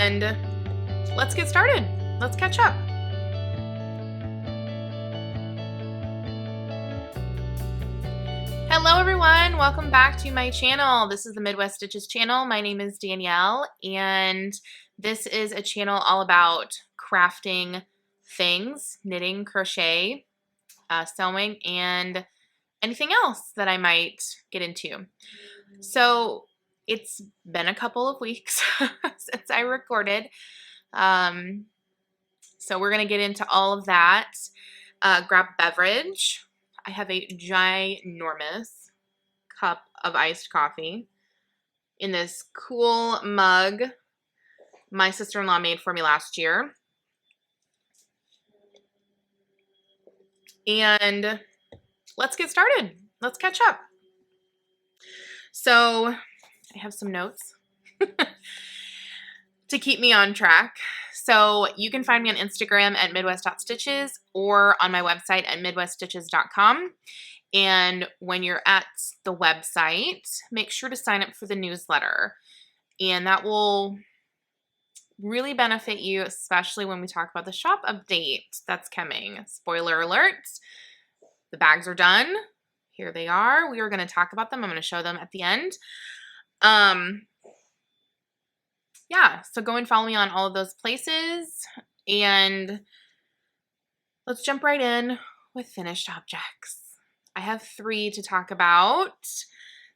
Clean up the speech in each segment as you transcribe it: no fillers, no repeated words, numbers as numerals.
and let's get started. Let's catch up. Hello everyone, welcome back to my channel. This is the Midwest Stitches channel. My name is Danielle, and this is a channel all about crafting things, knitting, crochet, sewing, and anything else that I might get into. So it's been a couple of weeks since I recorded. So we're going to get into all of that. Grab a beverage. I have a ginormous cup of iced coffee in this cool mug my sister-in-law made for me last year. And let's get started. Let's catch up. So I have some notes to keep me on track. So you can find me on Instagram at midwest.stitches or on my website at midweststitches.com. And when you're at the website, make sure to sign up for the newsletter. And that will really benefit you, especially when we talk about the shop update that's coming. Spoiler alert, the bags are done. Here they are. We are going to talk about them. I'm going to show them at the end. Yeah, so go and follow me on all of those places, and let's jump right in with finished objects. I have 3 to talk about,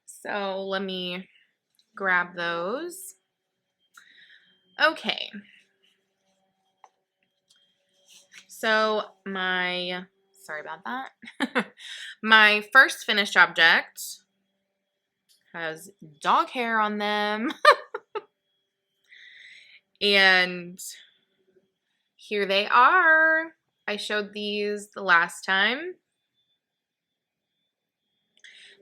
so let me grab those. Okay, so sorry about that. My first finished object has dog hair on them. And here they are. I showed these the last time.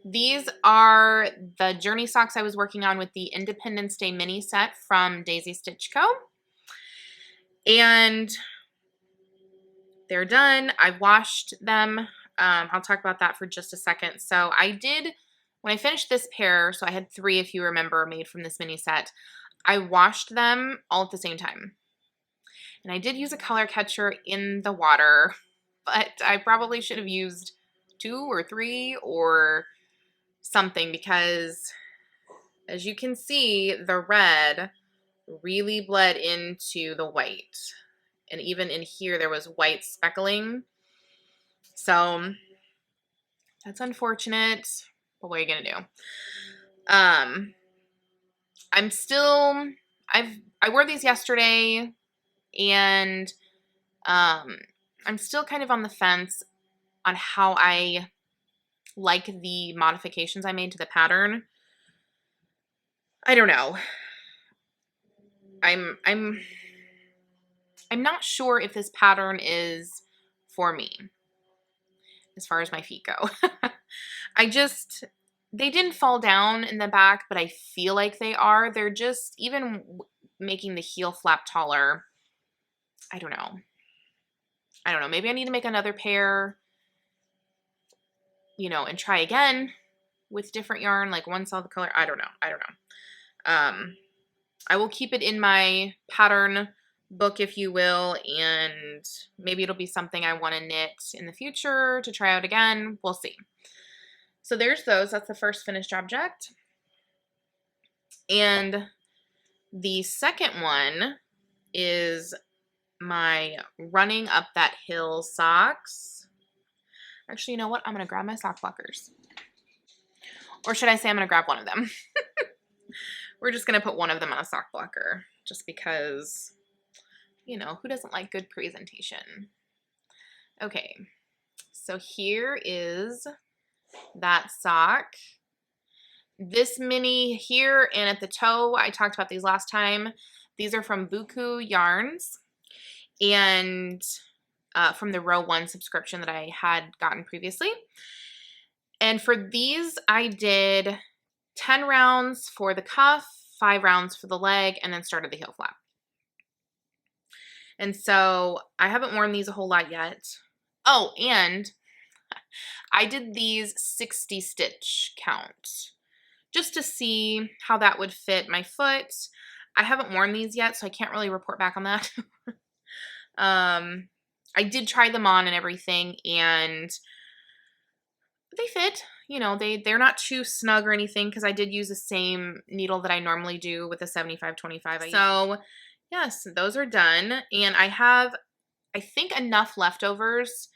These are the journey socks I was working on with the Independence Day mini set from Daisy Stitch Co. And they're done. I washed them. I'll talk about that for just a second. So when I finished this pair, so I had 3, if you remember, made from this mini set, I washed them all at the same time. And I did use a color catcher in the water, but I probably should have used 2 or 3 or something, because as you can see, the red really bled into the white. And even in here, there was white speckling. So that's unfortunate, but what are you going to do? I wore these yesterday, and I'm still kind of on the fence on how I like the modifications I made to the pattern. I don't know. I'm not sure if this pattern is for me as far as my feet go. They didn't fall down in the back, but I feel like they are. They're just, even making the heel flap taller, I don't know. Maybe I need to make another pair, and try again with different yarn, like one solid color. I don't know. I will keep it in my pattern book, if you will, and maybe it'll be something I want to knit in the future to try out again. We'll see. So there's those. That's the first finished object. And the second one is my running up that hill socks. Actually, you know what? I'm going to grab my sock blockers. Or should I say I'm going to grab one of them? We're just going to put one of them on a sock blocker, just because, who doesn't like good presentation? Okay, so here is that sock. This mini here and at the toe, I talked about these last time. These are from Buku Yarns, and from the row 1 subscription that I had gotten previously. And for these, I did 10 rounds for the cuff, 5 rounds for the leg, and then started the heel flap. And so I haven't worn these a whole lot yet. Oh, and I did these 60 stitch count just to see how that would fit my foot. I haven't worn these yet, so I can't really report back on that. I did try them on and everything, and they fit. You know, they're not too snug or anything because I did use the same needle that I normally do with the 75-25. So yes, those are done, and I have, I think, enough leftovers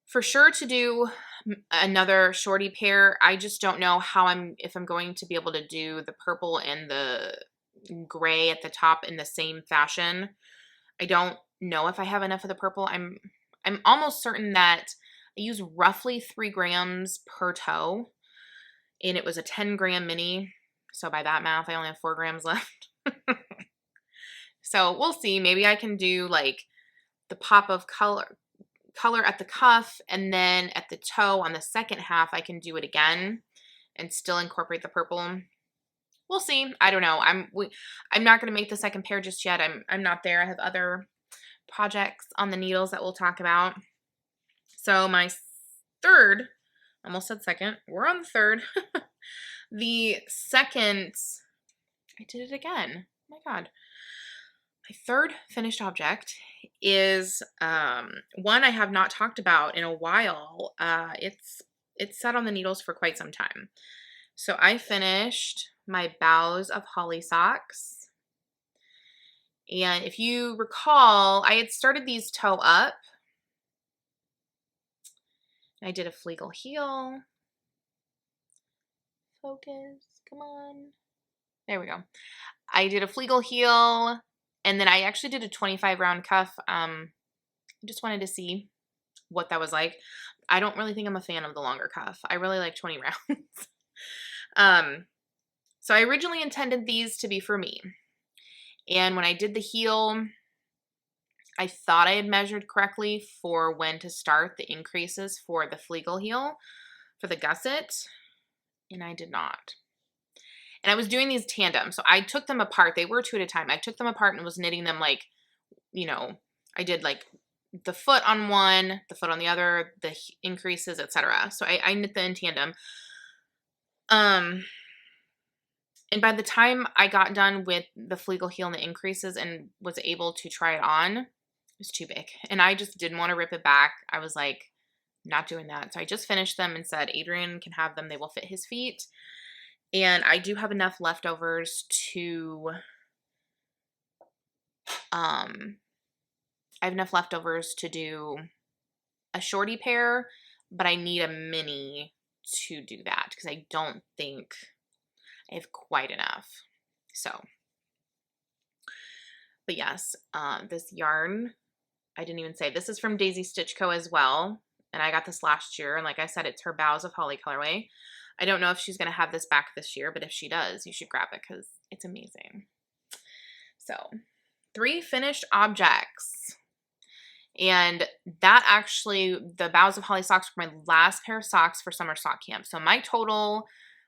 for sure to do another shorty pair. I just don't know if I'm going to be able to do the purple and the gray at the top in the same fashion. I don't know if I have enough of the purple. I'm almost certain that I use roughly 3 grams per toe, and it was a 10-gram mini. So by that math, I only have 4 grams left. So we'll see. Maybe I can do like the pop of color at the cuff, and then at the toe on the second half, I can do it again and still incorporate the purple. We'll see. I don't know. I'm not going to make the second pair just yet. I'm not there. I have other projects on the needles that we'll talk about. So my third, almost said second, we're on the third. The second, I did it again. Oh my God. My third finished object is one I have not talked about in a while. It's sat on the needles for quite some time. So I finished my Boughs of Holly socks. And if you recall, I had started these toe up. I did a Fleegle heel. Focus, come on. There we go. I did a Fleegle heel, and then I actually did a 25 round cuff. I just wanted to see what that was like. I don't really think I'm a fan of the longer cuff. I really like 20 rounds. So I originally intended these to be for me. And when I did the heel, I thought I had measured correctly for when to start the increases for the Fleegle heel for the gusset, and I did not. And I was doing these tandem, so I took them apart. They were 2 at a time. I took them apart and was knitting them like, you know, I did like the foot on one, the foot on the other, the increases, etc. So I knit them in tandem. And by the time I got done with the Fleegle heel and the increases and was able to try it on, it was too big. And I just didn't want to rip it back. I was like, not doing that. So I just finished them and said, Adrian can have them. They will fit his feet. And I do have enough leftovers to, I have enough leftovers to do a shorty pair, but I need a mini to do that because I don't think I have quite enough. So, but yes, this yarn, I didn't even say, this is from Daisy Stitch Co. as well. And I got this last year. And like I said, it's her Boughs of Holly colorway. I don't know if she's going to have this back this year, but if she does, you should grab it because it's amazing. So 3 finished objects. And that actually, the Boughs of Holly socks were my last pair of socks for summer sock camp. So my total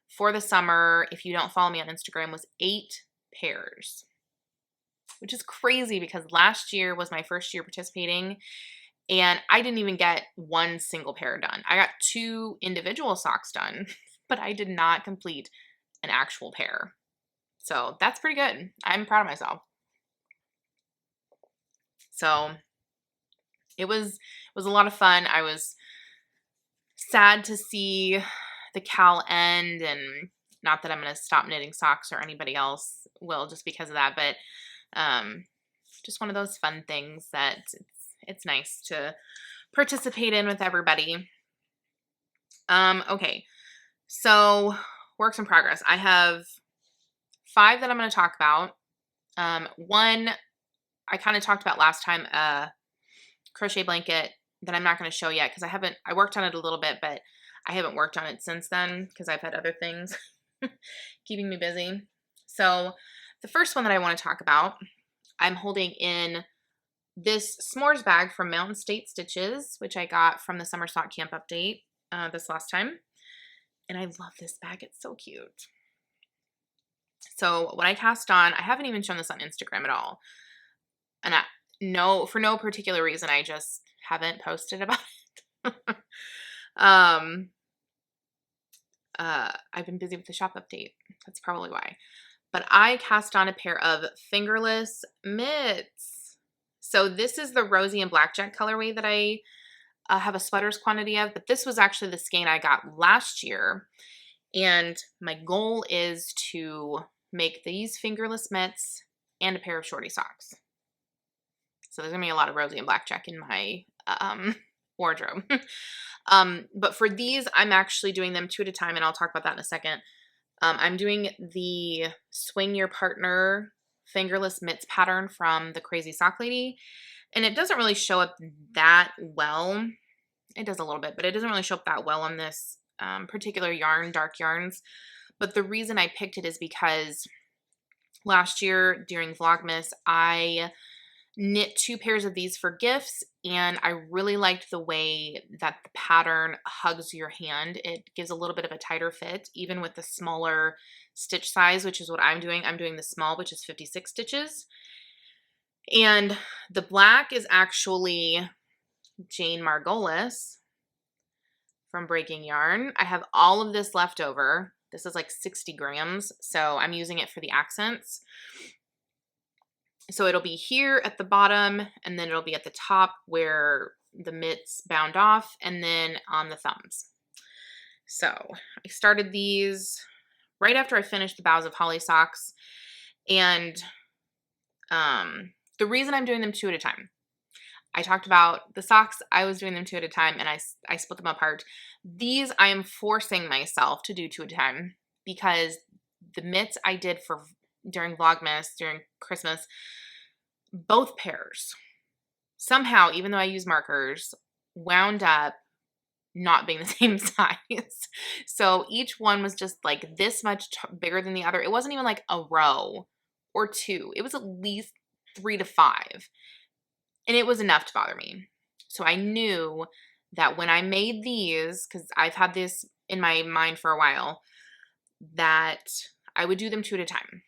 for the summer, if you don't follow me on Instagram, was 8 pairs, which is crazy because last year was my first year participating and I didn't even get 1 single pair done. I got 2 individual socks done, but I did not complete an actual pair. So that's pretty good. I'm proud of myself. So it was a lot of fun. I was sad to see the cal end, and not that I'm going to stop knitting socks or anybody else will just because of that, but just one of those fun things that it's nice to participate in with everybody. Okay, so works in progress. I have 5 that I'm going to talk about. One I kind of talked about last time, crochet blanket that I'm not going to show yet because I worked on it a little bit, but I haven't worked on it since then because I've had other things keeping me busy. So the first one that I want to talk about, I'm holding in this s'mores bag from Mountain State Stitches, which I got from the Summer Sock Camp update this last time. And I love this bag. It's so cute. So what I cast on, I haven't even shown this on Instagram at all. And for no particular reason, I just haven't posted about it. I've been busy with the shop update. That's probably why. but I cast on a pair of Fingerless Mitts. So this is the rosy and blackjack colorway that I have a sweaters quantity of, but this was actually the skein I got last year. And my goal is to make these Fingerless Mitts and a pair of shorty socks. So there's gonna be a lot of rosy and blackjack in my wardrobe. But for these, I'm actually doing them 2 at a time, and I'll talk about that in a second. I'm doing the Swing Your Partner Fingerless Mitts pattern from the Crazy Sock Lady, and it doesn't really show up that well. It does a little bit, but it doesn't really show up that well on this particular yarn, dark yarns. But the reason I picked it is because last year during Vlogmas, I knit 2 pairs of these for gifts, and I really liked the way that the pattern hugs your hand. It gives a little bit of a tighter fit, even with the smaller stitch size, which is what I'm doing. I'm doing the small, which is 56 stitches. And the black is actually Jane Margolis from Breaking Yarn. I have all of this left over. This is like 60 grams, so I'm using it for the accents. So it'll be here at the bottom, and then it'll be at the top where the mitts bound off, and then on the thumbs. So I started these right after I finished the Boughs of Holly socks, and the reason I'm doing them 2 at a time, I talked about the socks, I was doing them 2 at a time, and I split them apart. These I am forcing myself to do 2 at a time because the mitts I did for during Vlogmas, during Christmas, both pairs, somehow, even though I use markers, wound up not being the same size. So each one was just like this much bigger than the other. It wasn't even like a row or 2. It was at least 3 to 5. And it was enough to bother me. So I knew that when I made these, because I've had this in my mind for a while, that I would do them 2 at a time.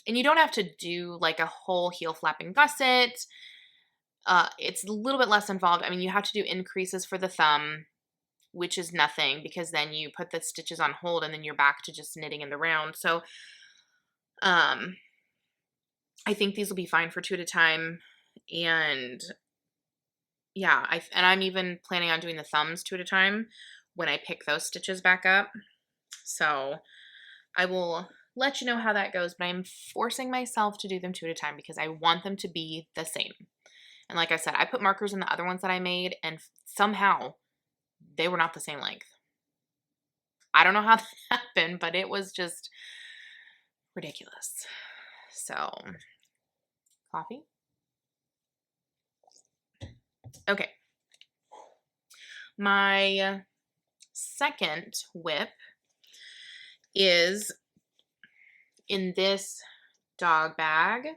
And you don't have to do like a whole heel flapping gusset. It's a little bit less involved. I mean, you have to do increases for the thumb, which is nothing because then you put the stitches on hold and then you're back to just knitting in the round. So I think these will be fine for 2 at a time. And yeah, I'm even planning on doing the thumbs 2 at a time when I pick those stitches back up. So I will let you know how that goes, but I'm forcing myself to do them 2 at a time because I want them to be the same. And like I said, I put markers in the other ones that I made, and somehow they were not the same length. I don't know how that happened, but it was just ridiculous. So, coffee? Okay. My second whip is in this dog bag.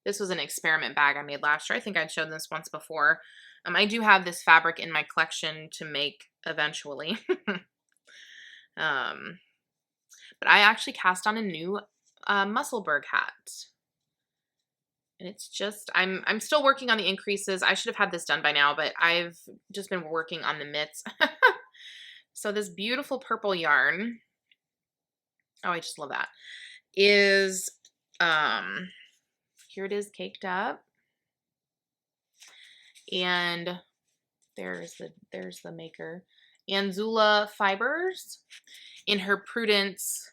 This was an experiment bag I made last year. I think I'd shown this once before. I do have this fabric in my collection to make eventually. But I actually cast on a new Musselburgh hat. And it's just, I'm still working on the increases. I should have had this done by now, but I've just been working on the mitts. So this beautiful purple yarn, oh, I just love that, is, here it is caked up. And there's the maker. Anzula Fibers in her Prudence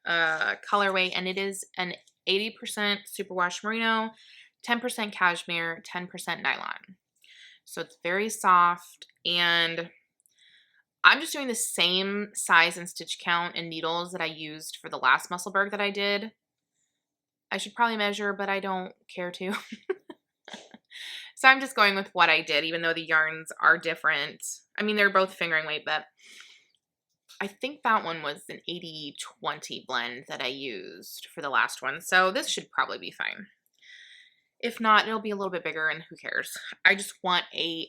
colorway, and it is an 80% superwash merino, 10% cashmere, 10% nylon. So it's very soft, and I'm just doing the same size and stitch count and needles that I used for the last Musselburgh that I did. I should probably measure, but I don't care to. So I'm just going with what I did, even though the yarns are different. I mean, they're both fingering weight, but I think that one was an 80-20 blend that I used for the last one. So this should probably be fine. If not, it'll be a little bit bigger, and who cares? I just want a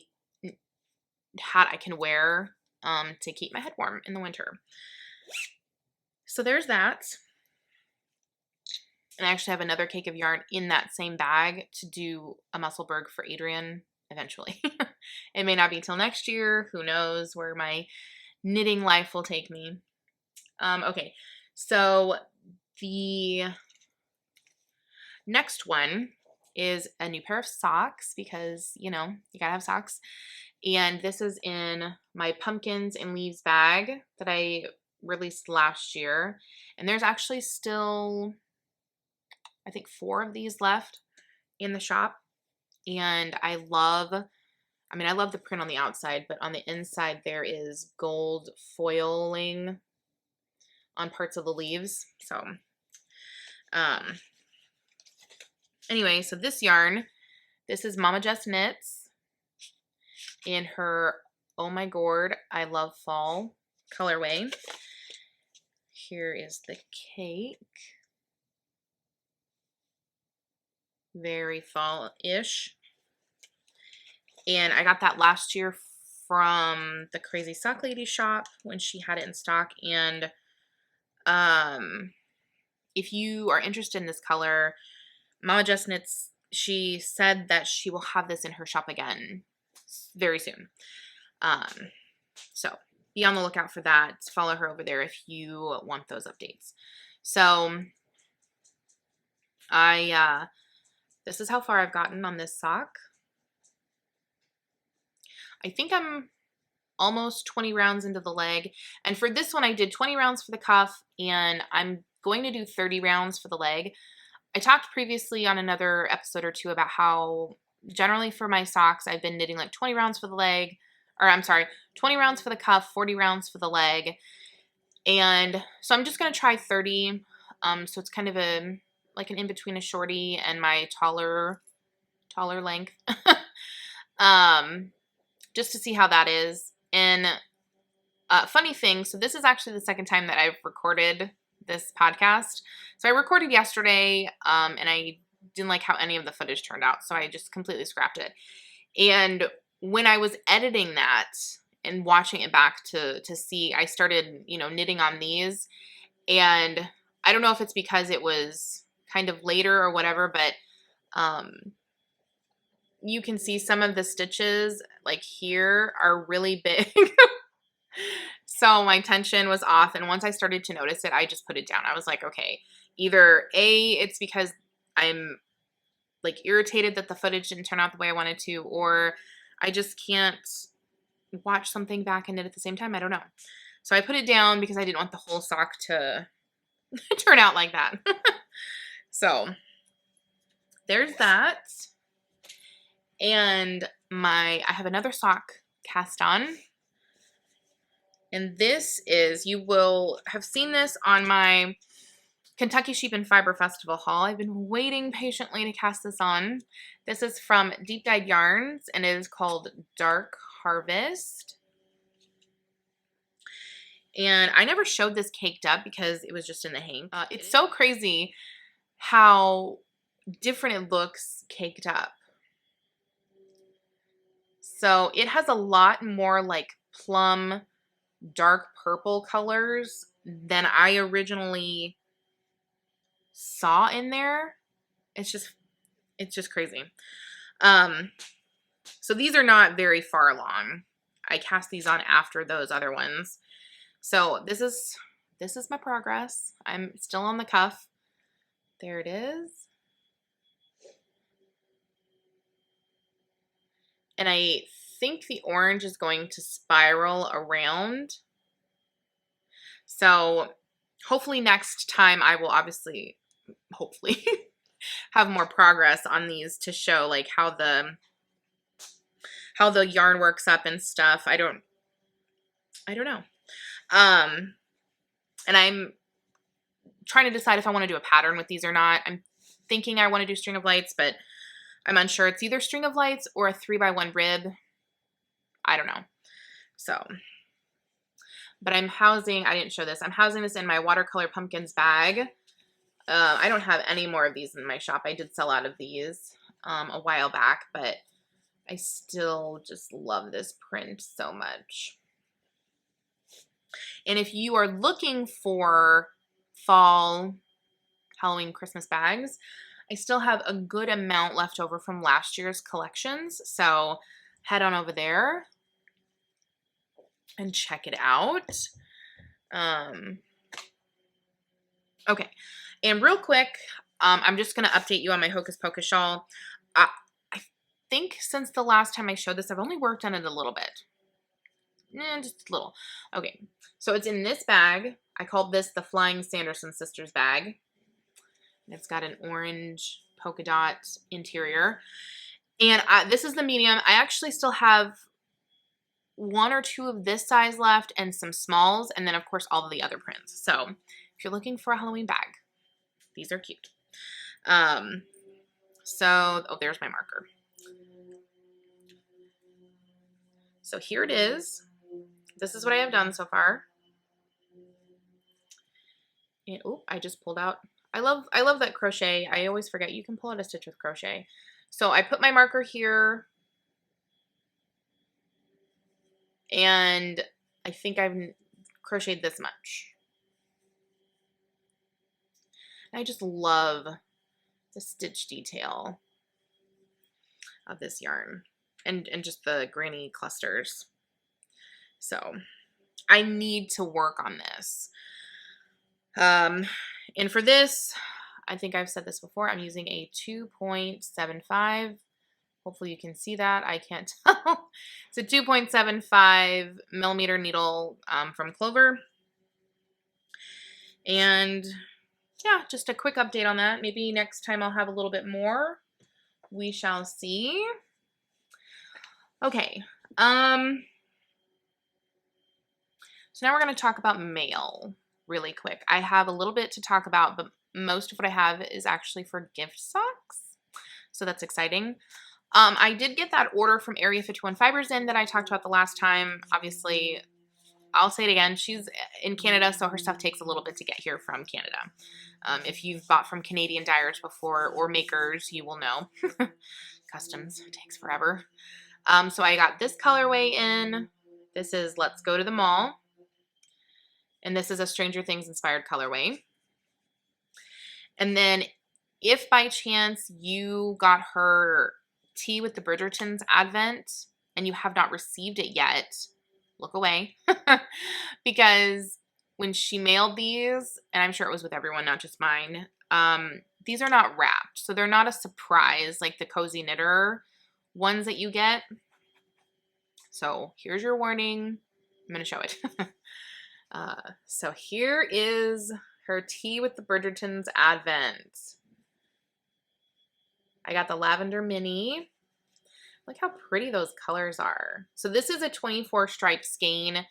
hat I can wear to keep my head warm in the winter. So there's that. And I actually have another cake of yarn in that same bag to do a Musselburgh for Adrian eventually. It may not be till next year. Who knows where my knitting life will take me. Okay, so the next one is a new pair of socks because, you know, you gotta have socks. And this is in my pumpkins and leaves bag that I released last year. And there's actually still, I think, 4 of these left in the shop. And I love the print on the outside, but on the inside there is gold foiling on parts of the leaves. So, anyway, so this yarn, this is Mama Jess Knits in her Oh My Gourd, I Love Fall colorway. Here is the cake. Very fall-ish. And I got that last year from the Crazy Sock Lady shop when she had it in stock. And if you are interested in this color, Mama Jess Knits, she said that she will have this in her shop again very soon. So be on the lookout for that. Follow her over there if you want those updates. So this is how far I've gotten on this sock. I think I'm almost 20 rounds into the leg. And for this one, I did 20 rounds for the cuff, and I'm going to do 30 rounds for the leg. I talked previously on another episode or two about how generally for my socks, I've been knitting like 20 rounds for the leg, or I'm sorry, 20 rounds for the cuff, 40 rounds for the leg. And so I'm just going to try 30. So it's kind of like an in-between a shorty and my taller length. Just to see how that is. And funny thing, so this is actually the second time that I've recorded this podcast. So I recorded yesterday, and I didn't like how any of the footage turned out, so I just completely scrapped it. And when I was editing that and watching it back to see, I started, you know, knitting on these, and I don't know if it's because it was kind of later or whatever, but you can see some of the stitches, like here, are really big. So my tension was off, and once I started to notice it, I just put it down. I was like, okay, either A, it's because I'm like irritated that the footage didn't turn out the way I wanted to, or I just can't watch something back and knit at the same time. I don't know. So I put it down because I didn't want the whole sock to turn out like that. So there's that. And I have another sock cast on. And this is, you will have seen this on my Kentucky Sheep and Fiber Festival haul. I've been waiting patiently to cast this on. This is from Deep Dyed Yarns, and it is called Dark Harvest. And I never showed this caked up because it was just in the hang. It's so crazy how different it looks caked up. So it has a lot more like plum, dark purple colors than I originally saw in there. It's just crazy. So these are not very far along. I cast these on after those other ones. So this is my progress. I'm still on the cuff. There it is. And I think the orange is going to spiral around. So hopefully next time I will hopefully have more progress on these to show like how the yarn works up and stuff. I don't know. And I'm trying to decide if I want to do a pattern with these or not. I'm thinking I want to do string of lights, but I'm unsure. It's either string of lights or a 3x1 rib. I don't know. So, but I didn't show this. I'm housing this in my watercolor pumpkins bag. I don't have any more of these in my shop. I did sell out of these a while back, but I still just love this print so much. And if you are looking for fall, Halloween, Christmas bags, I still have a good amount left over from last year's collections. So head on over there and check it out. Okay. And real quick, I'm just going to update you on my Hocus Pocus shawl. I think since the last time I showed this, I've only worked on it a little bit. Just a little. Okay, so it's in this bag. I called this the Flying Sanderson Sisters bag. It's got an orange polka dot interior. And this is the medium. I actually still have 1 or 2 of this size left and some smalls. And then, of course, all of the other prints. So if you're looking for a Halloween bag, these are cute. Oh, there's my marker. So here it is. This is what I have done so far. And oh, I just pulled out. I love that crochet. I always forget you can pull out a stitch with crochet. So I put my marker here. And I think I've crocheted this much. I just love the stitch detail of this yarn and just the granny clusters. So I need to work on this. And for this, I think I've said this before, I'm using a 2.75. Hopefully you can see that. I can't tell. It's a 2.75 millimeter needle from Clover. And yeah, just a quick update on that. Maybe next time I'll have a little bit more. We shall see. Okay. So now we're going to talk about mail really quick. I have a little bit to talk about, but most of what I have is actually for gift socks. So that's exciting. I did get that order from Area 51 Fibers in that I talked about the last time. Obviously, I'll say it again. She's in Canada, so her stuff takes a little bit to get here from Canada. If you've bought from Canadian dyers before or makers, you will know. Customs takes forever. So I got this colorway in. This is Let's Go to the Mall. And this is a Stranger Things inspired colorway. And then if by chance you got her tea with the Bridgertons Advent and you have not received it yet, look away. Because when she mailed these, and I'm sure it was with everyone, not just mine, these are not wrapped. So they're not a surprise like the Cozy Knitter ones that you get. So here's your warning. I'm going to show it. So here is her tea with the Bridgertons Advent. I got the lavender mini. Look how pretty those colors are. So this is a 24 stripe skein,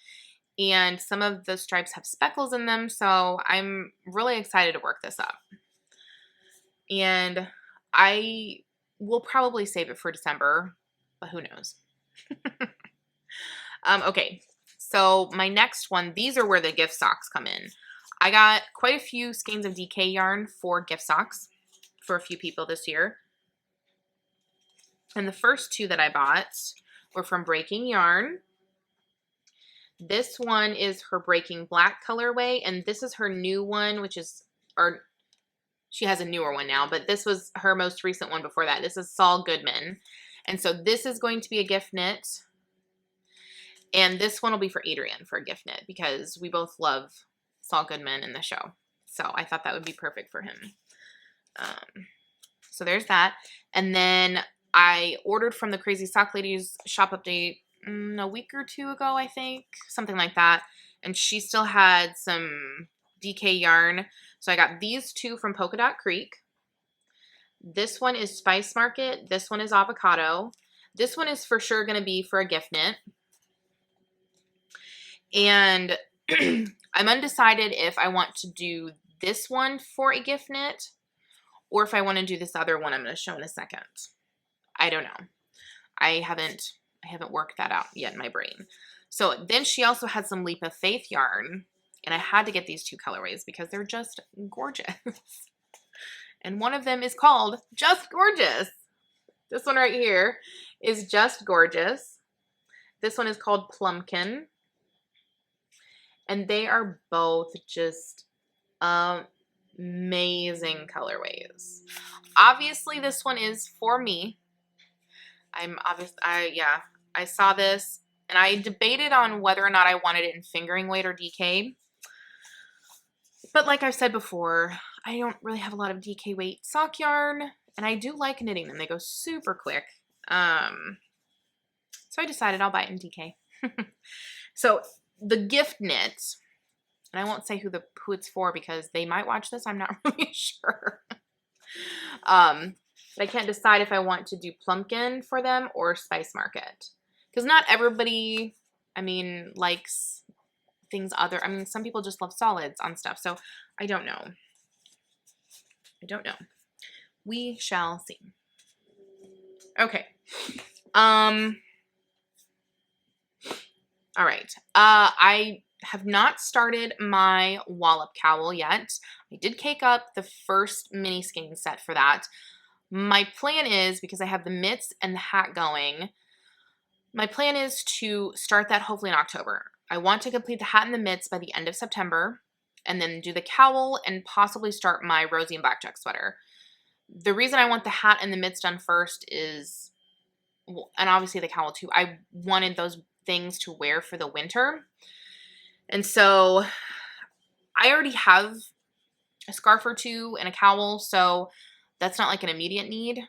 and some of the stripes have speckles in them, so I'm really excited to work this up. And I will probably save it for December, but who knows? Okay, so my next one, these are where the gift socks come in. I got quite a few skeins of DK yarn for gift socks for a few people this year. And the first 2 that I bought were from Breaking Yarn. This one is her Breaking Black colorway, and this is her new one, which is, or she has a newer one now, but this was her most recent one before that. This is Saul Goodman. And so this is going to be a gift knit. And this one will be for Adrian for a gift knit because we both love Saul Goodman in the show. So I thought that would be perfect for him. So there's that. And then I ordered from the Crazy Sock Ladies shop update a week or 2 ago, I think. Something like that. And she still had some DK yarn. So I got these 2 from Polka Dot Creek. This one is Spice Market. This one is Avocado. This one is for sure going to be for a gift knit. And I'm undecided if I want to do this one for a gift knit or if I want to do this other one I'm going to show in a second. I don't know. I haven't worked that out yet in my brain. So then she also had some Leap of Faith yarn, and I had to get these 2 colorways because they're just gorgeous. And one of them is called Just Gorgeous. This one right here is Just Gorgeous. This one is called Plumkin. And they are both just amazing colorways. Obviously, this one is for me. I saw this and I debated on whether or not I wanted it in fingering weight or DK. But like I've said before, I don't really have a lot of DK weight sock yarn, and I do like knitting them. They go super quick. So I decided I'll buy it in DK. So the gift knit, and I won't say who it's for because they might watch this. I'm not really sure. But I can't decide if I want to do Plumkin for them or Spice Market. Because not everybody, I mean, likes things other. I mean, some people just love solids on stuff. So I don't know. I don't know. We shall see. Okay. All right. I have not started my wallop cowl yet. I did cake up the first mini skein set for that. My plan is, because I have the mitts and the hat going, my plan is to start that hopefully in October. I want to complete the hat and the mitts by the end of September, and then do the cowl and possibly start my Rosie and Blackjack sweater. The reason I want the hat and the mitts done first is, and obviously the cowl too, I wanted those things to wear for the winter. And so I already have a scarf or two and a cowl, so that's not like an immediate need.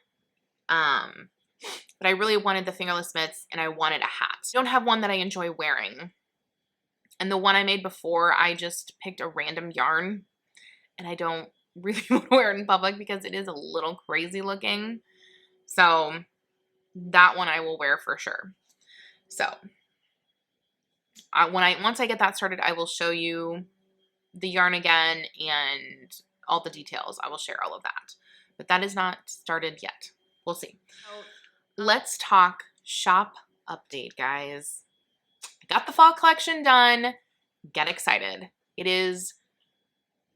But I really wanted the fingerless mitts and I wanted a hat. I don't have one that I enjoy wearing. And the one I made before, I just picked a random yarn, and I don't really want to wear it in public because it is a little crazy looking. So that one I will wear for sure. So once I get that started, I will show you the yarn again and all the details. I will share all of that. But that is not started yet. We'll see. Let's talk shop update, guys. I got the fall collection done. Get excited. It is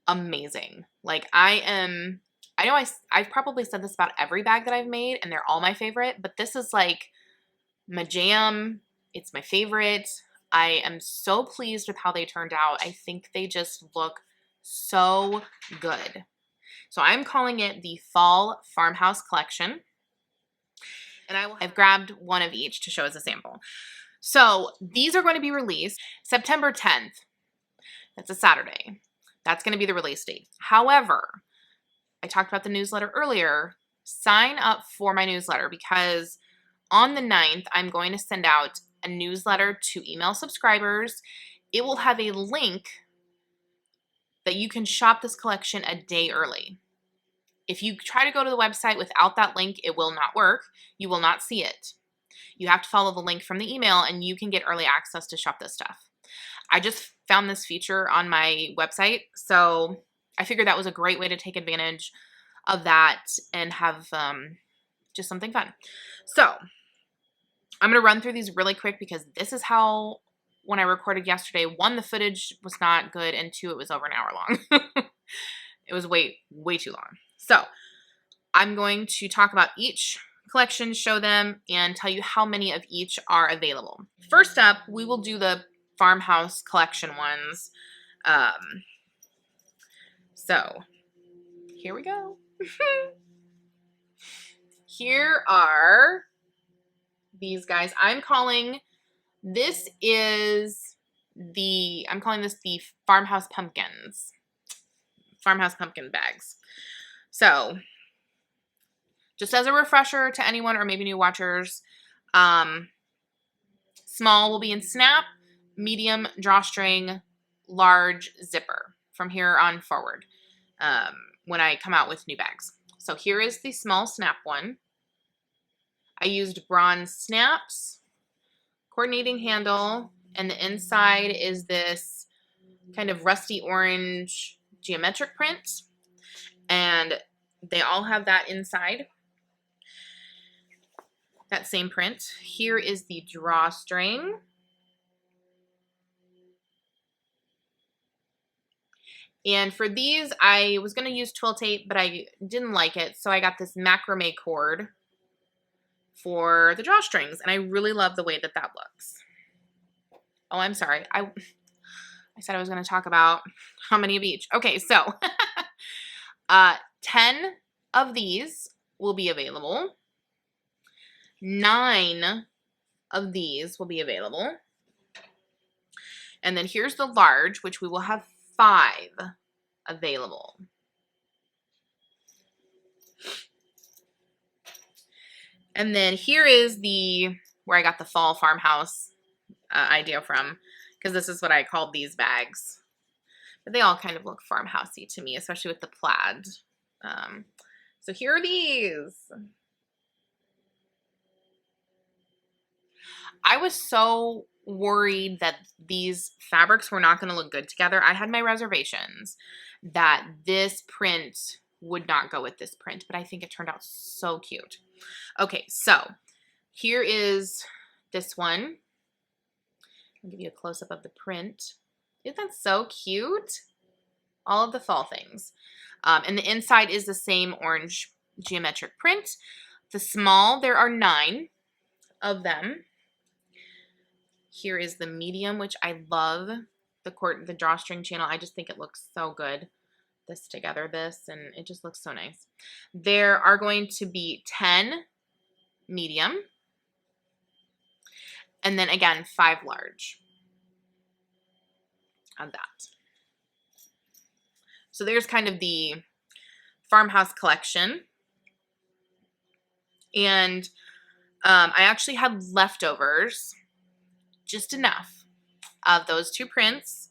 amazing. Like, I know I've probably said this about every bag that I've made, and they're all my favorite, but this is like my jam. It's my favorite. I am so pleased with how they turned out. I think they just look so good. So I'm calling it the Fall Farmhouse Collection. And I've grabbed one of each to show as a sample. So these are going to be released September 10th. That's a Saturday. That's going to be the release date. However, I talked about the newsletter earlier. Sign up for my newsletter because on the 9th, I'm going to send out a newsletter to email subscribers. It will have a link that you can shop this collection a day early. If you try to go to the website without that link, it will not work. You will not see it. You have to follow the link from the email and you can get early access to shop this stuff. I just found this feature on my website, so I figured that was a great way to take advantage of that and have just something fun. So I'm going to run through these really quick because this is how, when I recorded yesterday, one, the footage was not good, and two, it was over an hour long. It was way too long. So I'm going to talk about each collection, show them, and tell you how many of each are available. First up, we will do the Farmhouse Collection ones. So here we go. Here are these guys. I'm calling this the Farmhouse Pumpkins. Farmhouse Pumpkin bags. So just as a refresher to anyone or maybe new watchers, small will be in snap, medium drawstring, large zipper from here on forward when I come out with new bags. So here is the small snap one. I used bronze snaps, coordinating handle, and the inside is this kind of rusty orange geometric print, and they all have that inside, that same print. Here is the drawstring. And for these, I was going to use twill tape, but I didn't like it, so I got this macrame cord for the drawstrings, and I really love the way that that looks. Oh, I'm sorry. I said I was going to talk about how many of each. Okay, so 10 of these will be available. 9 of these will be available. And then here's the large, which we will have 5 available. And then here is where I got the fall farmhouse idea from, because this is what I called these bags. But they all kind of look farmhousey to me, especially with the plaid. So here are these. I was so worried that these fabrics were not going to look good together. I had my reservations that this print would not go with this print, but I think it turned out so cute. Okay, so here is this one. I'll give you a close-up of the print. Isn't that so cute? All of the fall things. And the inside is the same orange geometric print. The small, there are 9 of them. Here is the medium, which I love. The drawstring channel. I just think it looks so good. This together, and it just looks so nice. There are going to be 10 medium. And then again, 5 large on that. So there's kind of the Farmhouse Collection. And I actually had leftovers, just enough of those 2 prints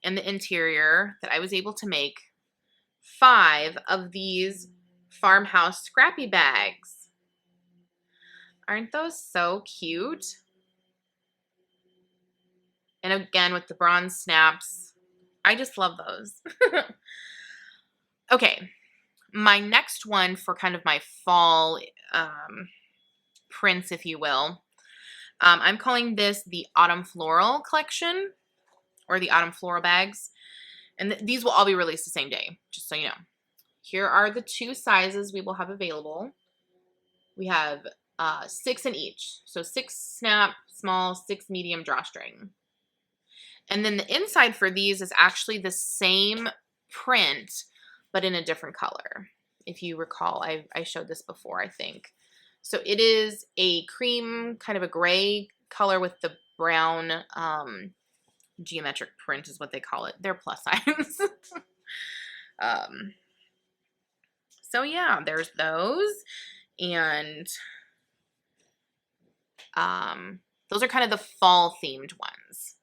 and the interior that I was able to make 5 of these farmhouse scrappy bags. Aren't those so cute? And again, with the bronze snaps, I just love those. Okay, my next one for kind of my fall prints, if you will, I'm calling this the Autumn Floral Collection, or the Autumn Floral bags. And these will all be released the same day, just so you know. Here are the 2 sizes we will have available. We have 6 in each. So 6 snap, small, 6 medium drawstring. And then the inside for these is actually the same print, but in a different color. If you recall, I showed this before, I think. So it is a cream, kind of a gray color with the brown geometric print is what they call it. They're plus size. So yeah, there's those. And those are kind of the fall themed ones.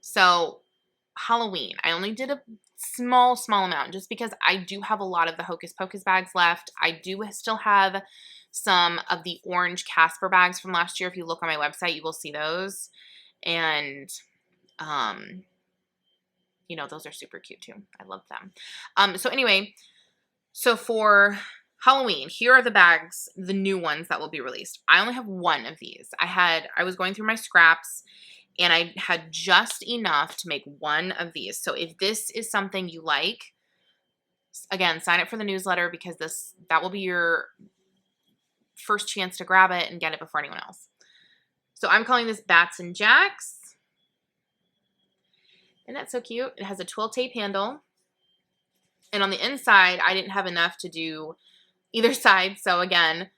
So Halloween, I only did a small amount just because I do have a lot of the Hocus Pocus bags left. I do still have some of the orange Casper bags from last year. If you look on my website, you will see those. And, you know, those are super cute too. I love them. So anyway, so for Halloween, here are the bags, the new ones that will be released. I only have 1 of these. I was going through my scraps, and I had just enough to make 1 of these. So if this is something you like, again, sign up for the newsletter, because that will be your first chance to grab it and get it before anyone else. So I'm calling this Bats and Jacks. Isn't that so cute? It has a twill tape handle. And on the inside, I didn't have enough to do either side. So again,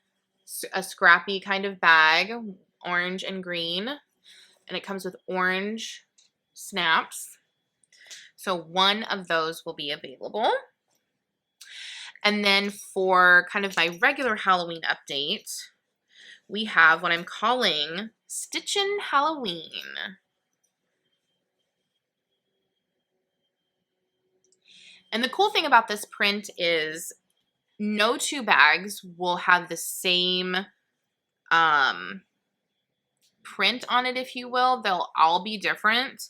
a scrappy kind of bag, orange and green. And it comes with orange snaps. So 1 of those will be available. And then for kind of my regular Halloween update, we have what I'm calling Stitchin Halloween. And the cool thing about this print is no 2 bags will have the same print on it, if you will. They'll all be different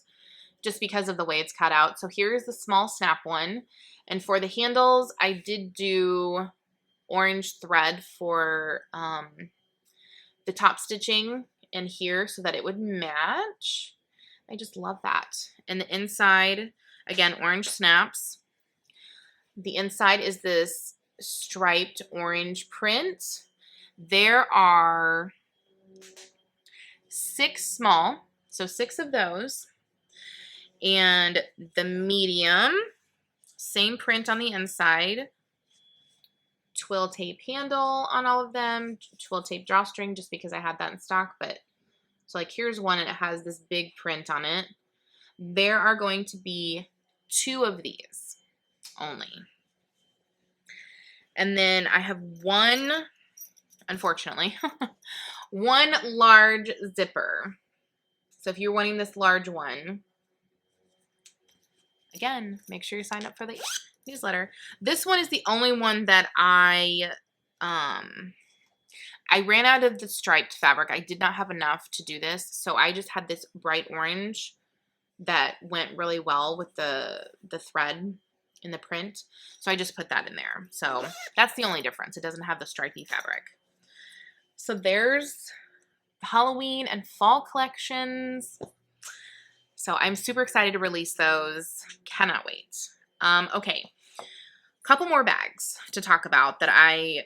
just because of the way it's cut out. So here's the small snap one. And for the handles, I did do orange thread for the top stitching in here so that it would match. I just love that. And the inside, again, orange snaps. The inside is this striped orange print. There are 6 small, so 6 of those. And the medium, same print on the inside. Twill tape handle on all of them. Twill tape drawstring just because I had that in stock. But so like here's one and it has this big print on it. There are going to be 2 of these only. And then I have 1 unfortunately. One large zipper. So if you're wanting this large one, again, make sure you sign up for the newsletter. This one is the only one that I ran out of the striped fabric. I did not have enough to do this, so I just had this bright orange that went really well with the thread in the print. So I just put that in there. So that's the only difference. It doesn't have the stripy fabric. So there's Halloween and fall collections. So I'm super excited to release those. Cannot wait. Okay. Couple more bags to talk about that I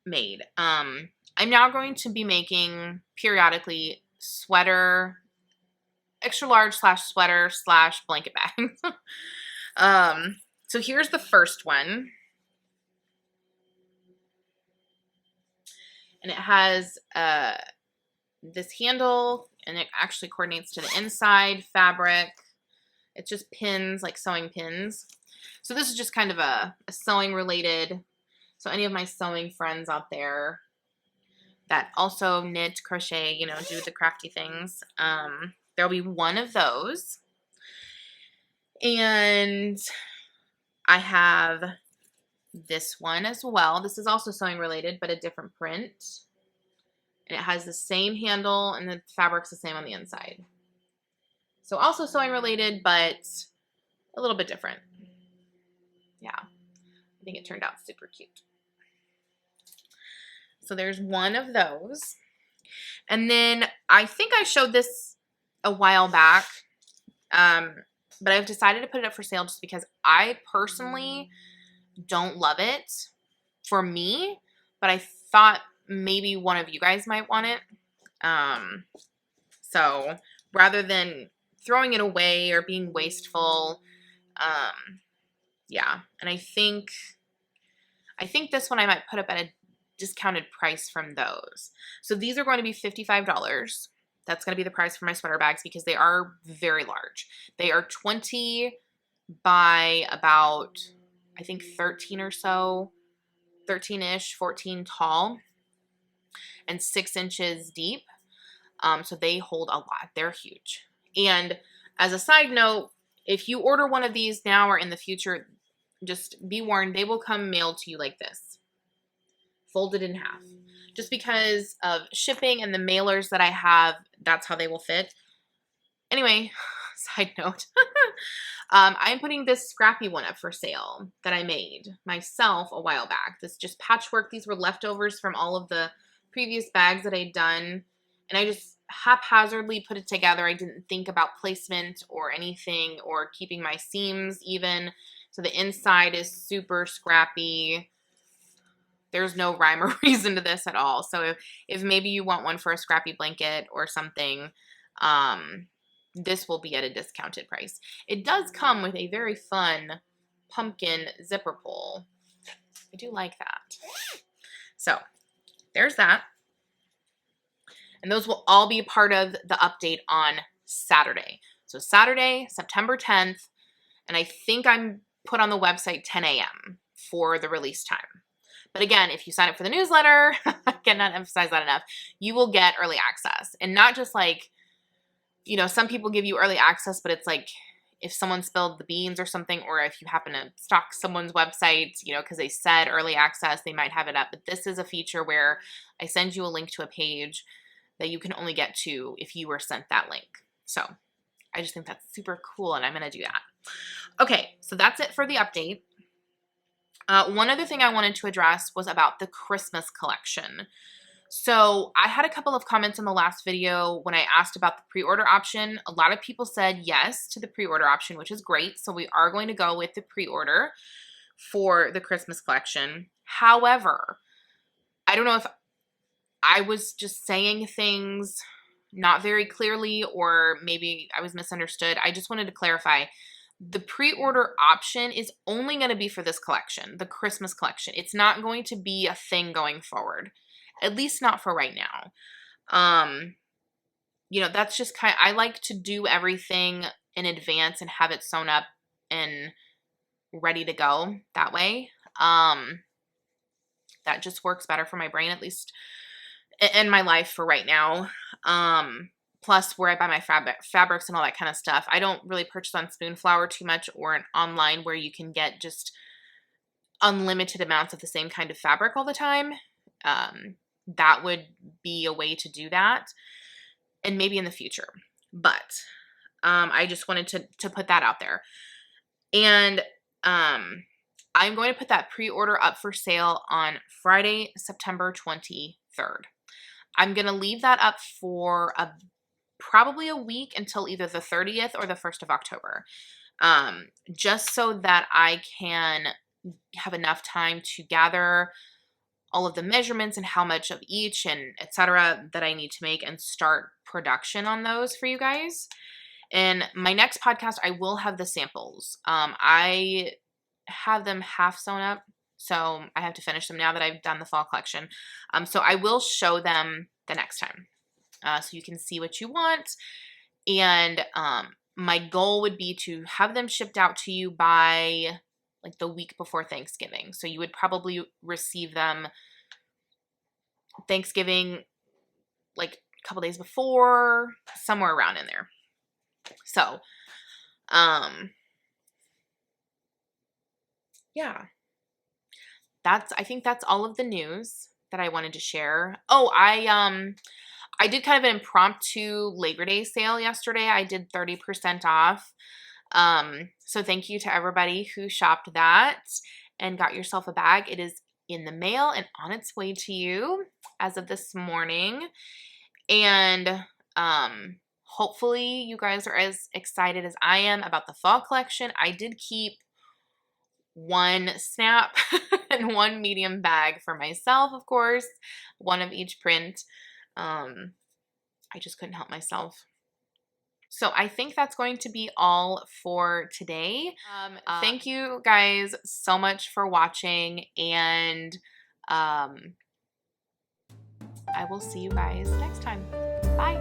made. I'm now going to be making periodically sweater, extra large / sweater / blanket bags. So here's the first one. And it has this handle, and it actually coordinates to the inside fabric. It's just pins, like sewing pins. So this is just kind of a sewing related. So any of my sewing friends out there that also knit, crochet, you know, do the crafty things, there'll be one of those. And I have this one as well. This is also sewing related, but a different print. And it has the same handle, and the fabric's the same on the inside. So also sewing related, but a little bit different. Yeah, I think it turned out super cute. So there's one of those. And then I think I showed this a while back, but I've decided to put it up for sale just because I personally don't love it for me, but I thought maybe one of you guys might want it. So rather than throwing it away or being wasteful, yeah. And I think this one I might put up at a discounted price from those. So these are going to be $55. That's going to be the price for my sweater bags because they are very large. They are 20 by about, I think 13 or so, 13-ish, 14 tall, and 6 inches deep. So they hold a lot. They're huge. And as a side note, if you order one of these now or in the future, just be warned, they will come mailed to you like this, folded in half. Just because of shipping and the mailers that I have, that's how they will fit. Anyway, side note, I'm putting this scrappy one up for sale that I made myself a while back. This just patchwork. These were leftovers from all of the previous bags that I'd done, and I just haphazardly put it together. I didn't think about placement or anything or keeping my seams even. So the inside is super scrappy. There's no rhyme or reason to this at all. So if maybe you want one for a scrappy blanket or something, this will be at a discounted price. It does come with a very fun pumpkin zipper pull. I do like that. So there's that. And those will all be part of the update on Saturday. So Saturday, September 10th, and I think I'm put on the website 10 a.m. for the release time. But again, if you sign up for the newsletter, I cannot emphasize that enough, you will get early access. And not just like, you know, some people give you early access, but it's like if someone spilled the beans or something, or if you happen to stalk someone's website, you know, because they said early access, they might have it up. But this is a feature where I send you a link to a page that you can only get to if you were sent that link. So I just think that's super cool, and I'm going to do that. Okay, so that's it for the update. One other thing I wanted to address was about the Christmas collection. So I had a couple of comments in the last video when I asked about the pre-order option. A lot of people said yes to the pre-order option, which is great. So we are going to go with the pre-order for the Christmas collection. However, I don't know if I was just saying things not very clearly, or maybe I was misunderstood. I just wanted to clarify. The pre-order option is only going to be for this collection, the Christmas collection. It's not going to be a thing going forward, at least not for right now. You know, that's just kind of, I like to do everything in advance and have it sewn up and ready to go that way. That just works better for my brain, at least in my life for right now. Plus where I buy my fabrics and all that kind of stuff. I don't really purchase on Spoonflower too much or online where you can get just unlimited amounts of the same kind of fabric all the time. That would be a way to do that, and maybe in the future. But I just wanted to put that out there. And I'm going to put that pre-order up for sale on Friday, September 23rd. I'm going to leave that up for probably a week until either the 30th or the 1st of October. Just so that I can have enough time to gather all of the measurements and how much of each and etc. that I need to make and start production on those for you guys. In my next podcast, I will have the samples. I have them half sewn up, so I have to finish them now that I've done the fall collection. So I will show them the next time, so you can see what you want. And my goal would be to have them shipped out to you by like the week before Thanksgiving. So you would probably receive them Thanksgiving, like a couple days before, somewhere around in there. So, yeah, I think that's all of the news that I wanted to share. Oh, I did kind of an impromptu Labor Day sale yesterday. I did 30% off. So thank you to everybody who shopped that and got yourself a bag. It is in the mail and on its way to you as of this morning. And, hopefully you guys are as excited as I am about the fall collection. I did keep one snap and one medium bag for myself, of course, one of each print. I just couldn't help myself. So I think that's going to be all for today. Thank you guys so much for watching, and I will see you guys next time. Bye.